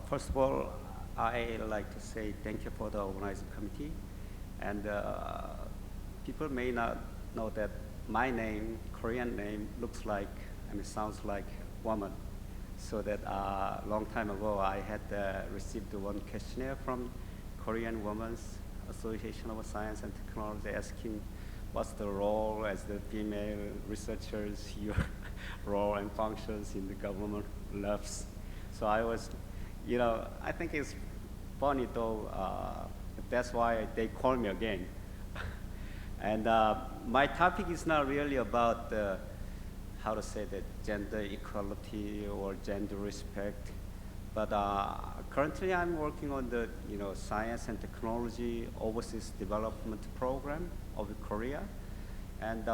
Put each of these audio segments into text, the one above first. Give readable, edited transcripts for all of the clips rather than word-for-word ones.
First of all, I like to say thank you for the organizing committee. And people may not know that my name, Korean name, looks like, sounds like woman. So that a long time ago, I had received one questionnaire from Korean Women's Association of Science and Technology asking what's the role as the female researchers, your role and functions in the government labs. So I was, I think it's funny though, that's why they call me again. And my topic is not really about how to say that gender equality or gender respect, but currently I'm working on the science and technology overseas development program of Korea, and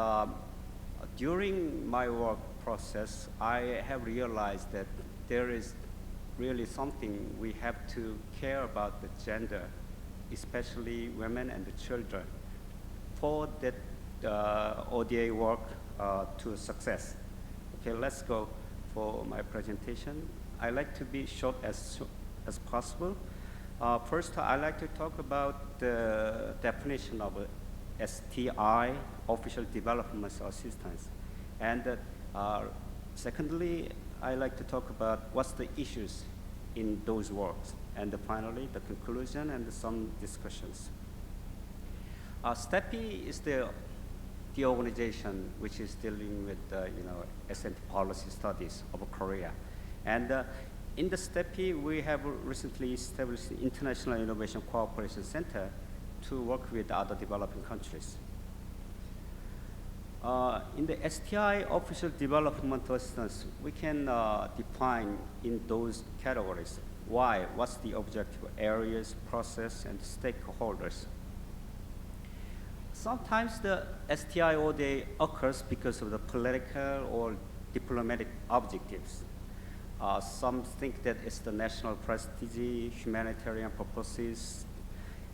during my work process, I have realized that there is really something we have to care about the gender, especially women and the children, for that ODA work to success. Okay, let's go for my presentation. I like to be short as possible. First, I like to talk about the definition of STI, Official Development Assistance. And secondly, I like to talk about what's the issues in those works. And finally, the conclusion and some discussions. STEPI is the organization which is dealing with S&T policy studies of Korea. And in the STEPI, we have recently established the International Innovation Cooperation Center to work with other developing countries. In the STI official development assistance, we can define in those categories why, what's the objective areas, process, and stakeholders. Sometimes the STI ODA occurs because of the political or diplomatic objectives. Some think that it's the national prestige, humanitarian purposes,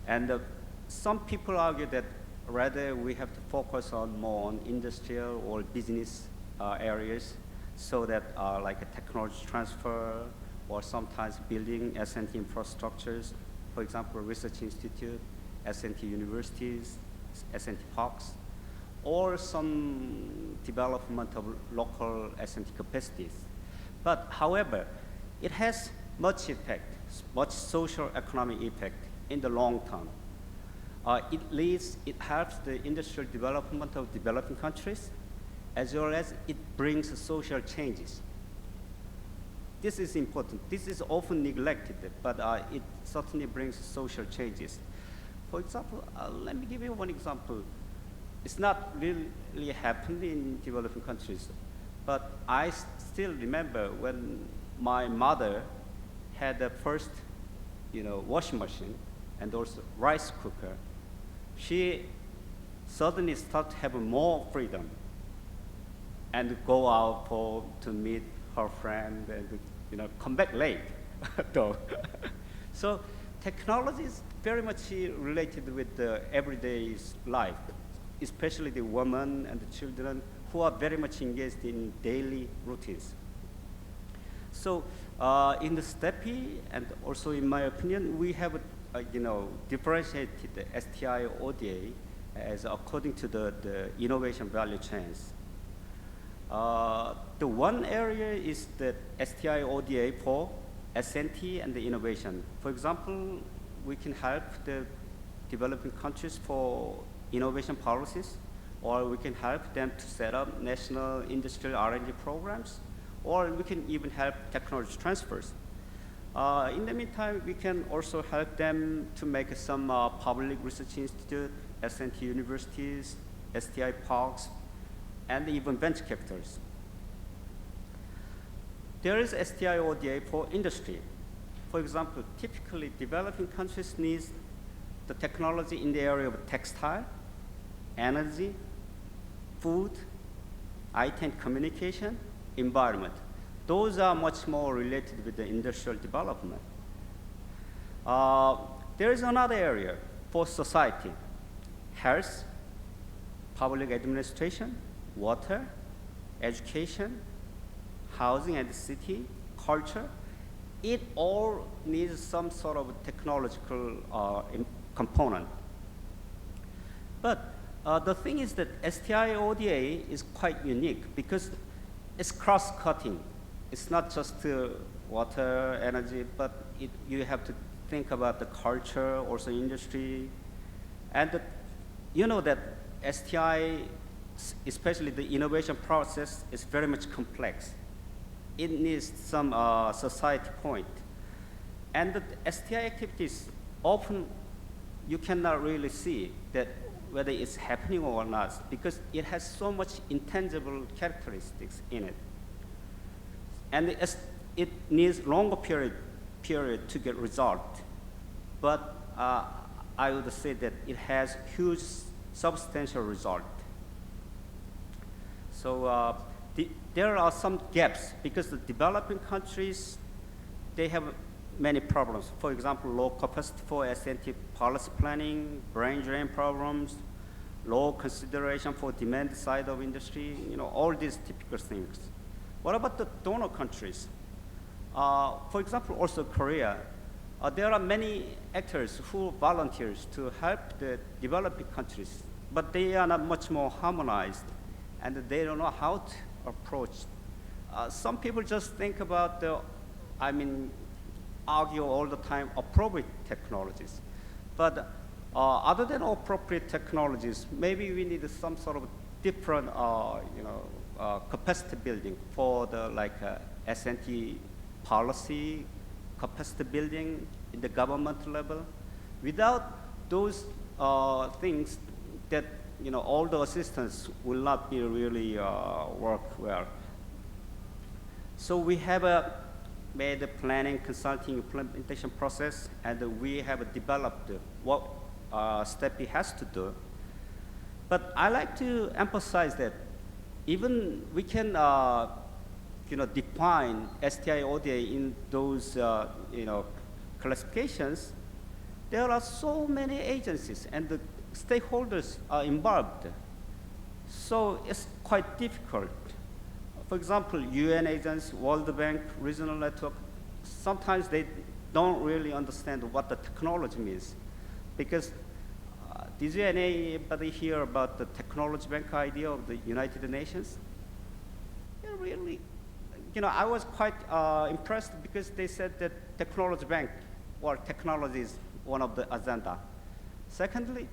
and some people argue that rather we have to focus on more on industrial or business areas, so that like a technology transfer or sometimes building S&T infrastructures, for example, research institute, S&T universities, S&T parks, or some development of local S&T capacities. But however, it has much effect, much social economic effect in the long term. It helps the industrial development of developing countries, as well as it brings social changes. This is important. This is often neglected, but it certainly brings social changes. For example, let me give you one example. It's not really happening in developing countries, but I still remember when my mother had the first, washing machine and also rice cooker. She suddenly started having more freedom and go out to meet her friend and come back late, though. So technology is very much related with the everyday life, especially the women and the children who are very much engaged in daily routines. So in the STEPI, and also in my opinion, we have differentiated the STI ODA as according to the innovation value chains. The one area is the STI ODA for S&T and the innovation. For example, we can help the developing countries for innovation policies, or we can help them to set up national industrial R&D programs, or we can even help technology transfers. In the meantime, we can also help them to make some public research institute, S&T universities, STI parks, and even venture capitals. There is STI ODA for industry. For example, typically developing countries need the technology in the area of textile, energy, food, IT and communication, environment. Those are much more related with the industrial development. There is another area for society: health, public administration, water, education, housing and city, culture, it all needs some sort of technological component. But the thing is that STI ODA is quite unique because it's cross-cutting. It's not just water, energy, but you have to think about the culture, also industry. And you know that STI, especially the innovation process, is very much complex. It needs some society point. And the STI activities, often you cannot really see that whether it's happening or not, because it has so much intangible characteristics in it. And it needs longer period to get result. But I would say that it has huge, substantial result. So there are some gaps because the developing countries, they have many problems. For example, low capacity for S&T policy planning, brain drain problems, low consideration for demand side of industry, all these typical things. What about the donor countries? For example, also Korea. There are many actors who volunteers to help the developing countries, but they are not much more harmonized, and they don't know how to approach. Some people just think about argue all the time appropriate technologies. But other than appropriate technologies, maybe we need some sort of different capacity building for the S&T policy, capacity building in the government level. Without those things, that all the assistance will not be really work well. So we have made a planning, consulting, implementation process, and we have developed what STEPI has to do. But I like to emphasize that even we can define STI ODA in those classifications. There are so many agencies and the stakeholders are involved. So it's quite difficult. For example, UN agents, World Bank, regional network, sometimes they don't really understand what the technology means. Because did anybody hear about the technology bank idea of the United Nations? Yeah, really, I was quite impressed because they said that technology bank, or technology is one of the agenda. Secondly,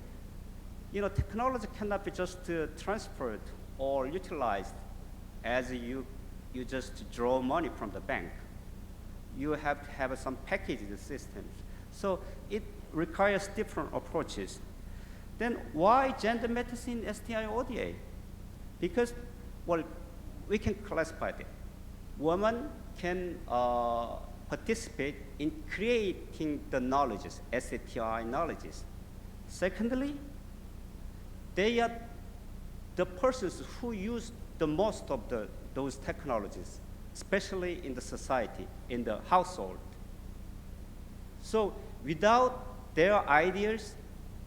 technology cannot be just transferred or utilized as you just draw money from the bank. You have to have some packaged systems. So it requires different approaches. Then why gender matters in STI ODA? Because, well, we can classify it. Women can participate in creating the knowledges, STI knowledges. Secondly, they are the persons who use the most of those technologies, especially in the society, in the household. So without their ideas,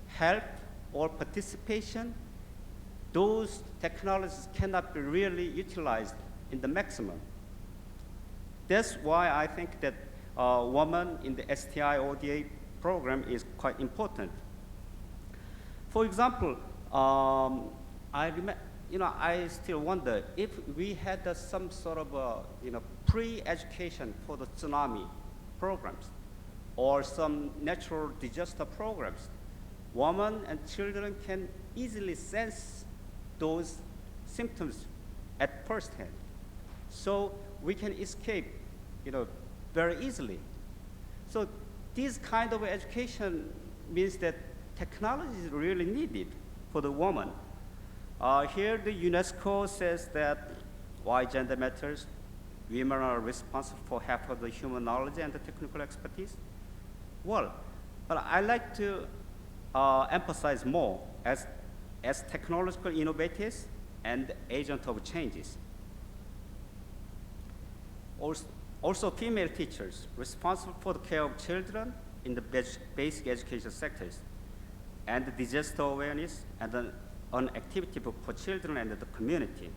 help, or participation, those technologies cannot be really utilized in the maximum. That's why I think that women in the STI ODA program is quite important. For example, I still wonder if we had some sort of pre-education for the tsunami programs or some natural disaster programs. Women and children can easily sense those symptoms at first hand. So we can escape, very easily. So this kind of education means that technology is really needed for the woman. Here the UNESCO says that why gender matters, women are responsible for half of the human knowledge and the technical expertise. Well, but I like to emphasize more as technological innovators and agent of changes. Also female teachers responsible for the care of children in the basic education sectors, and the disaster awareness and an activity for children and the community.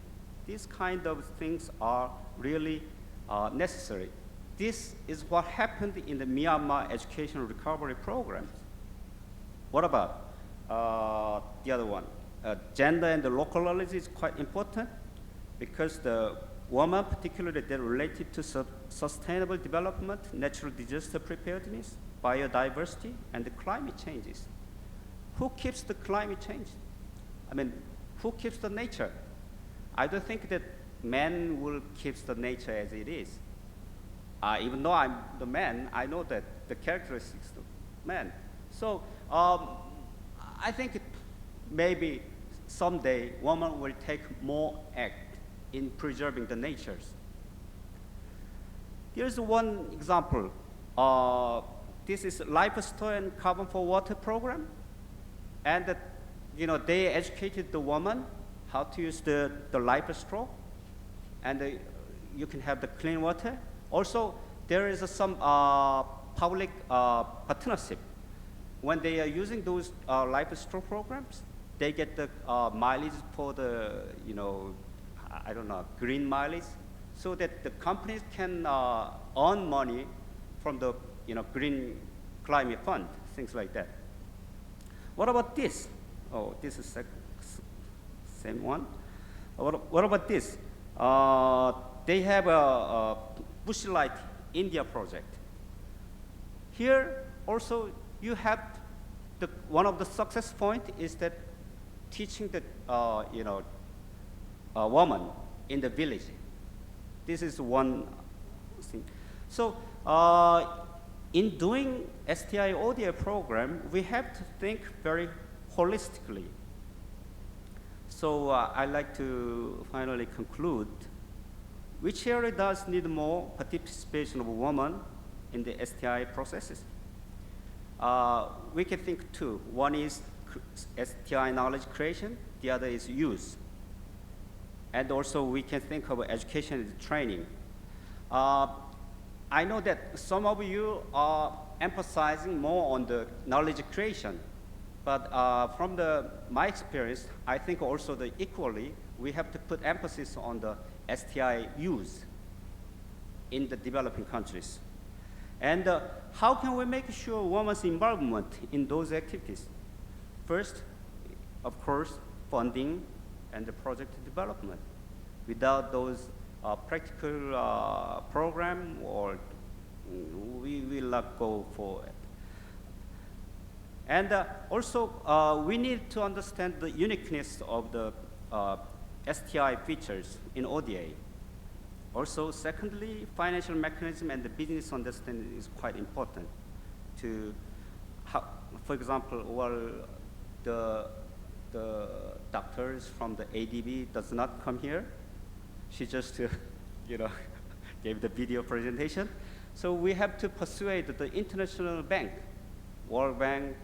These kind of things are really necessary this is what happened in the Myanmar education recovery programs. What about the other one? Gender and the local knowledge is quite important because the women, particularly, they're related to sustainable development, natural disaster preparedness, biodiversity, and the climate changes. Who keeps the climate change? I mean, who keeps the nature? I don't think that man will keep the nature as it is. Even though I'm the man, I know that the characteristics of man. So I think maybe someday women will take more act in preserving the natures. Here's one example. This is Life Store and Carbon for Water program. And they educated the woman how to use the life straw. And you can have the clean water. Also, there is some public partnership. When they are using those life straw programs, they get the mileage for the, I don't know, green mileage, so that the companies can earn money from the, green climate fund, things like that. What about this? Oh, this is same one. What about this? They have a Bushlight India project. Here also you have one of the success point is that teaching the woman in the village. This is one thing. So in doing STI ODA program, we have to think very holistically. So I'd like to finally conclude. Which area does need more participation of women in the STI processes? We can think two. One is STI knowledge creation, the other is use. And also we can think of education and training. I know that some of you are emphasizing more on the knowledge creation, but from my experience, I think also that equally we have to put emphasis on the STI use in the developing countries. And how can we make sure women's involvement in those activities? First, of course, funding and the project development. Without those practical program, or we will not go forward. And also, we need to understand the uniqueness of the STI features in ODA. Also, secondly, financial mechanism and the business understanding is quite important to, for example, the doctors from the ADB does not come here. She just, gave the video presentation. So we have to persuade the international bank, World Bank,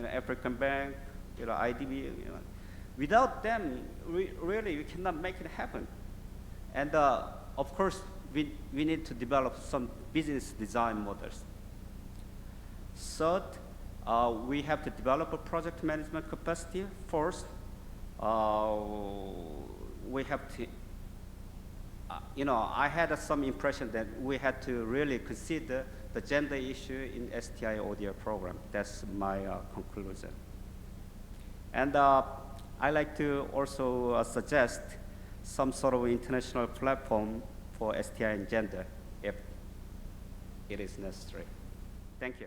African Bank, IDB. Without them, we cannot make it happen. And of course, we need to develop some business design models. Third, we have to develop a project management capacity. Fourth, we have to, I had some impression that we had to really consider the gender issue in STI ODA program. That's my conclusion. And I like to also suggest some sort of international platform for STI and gender if it is necessary. Thank you.